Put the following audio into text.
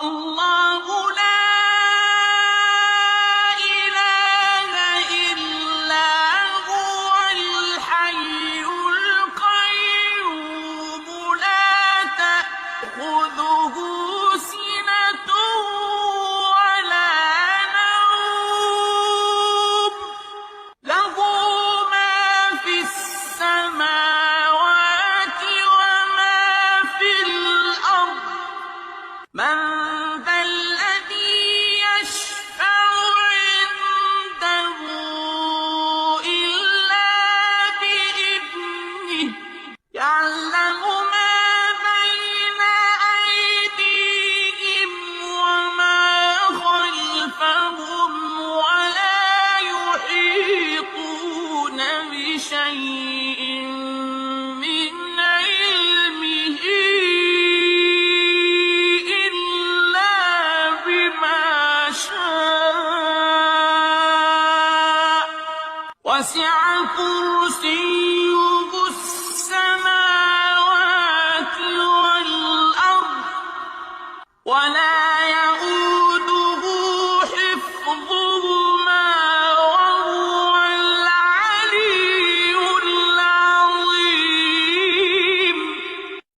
الله لا إله إلا هو الحي القيوم لا تأخذه سنة ولا نوم له ما في السماوات وما في الأرض من ذا الذي يشفع عنده إلا بإذنه يعلم ما بين أيديهم وما خلفهم ولا يحيطون بشيء من علمه إلا بما شاء وسع كرسيه السماوات والأرض ولا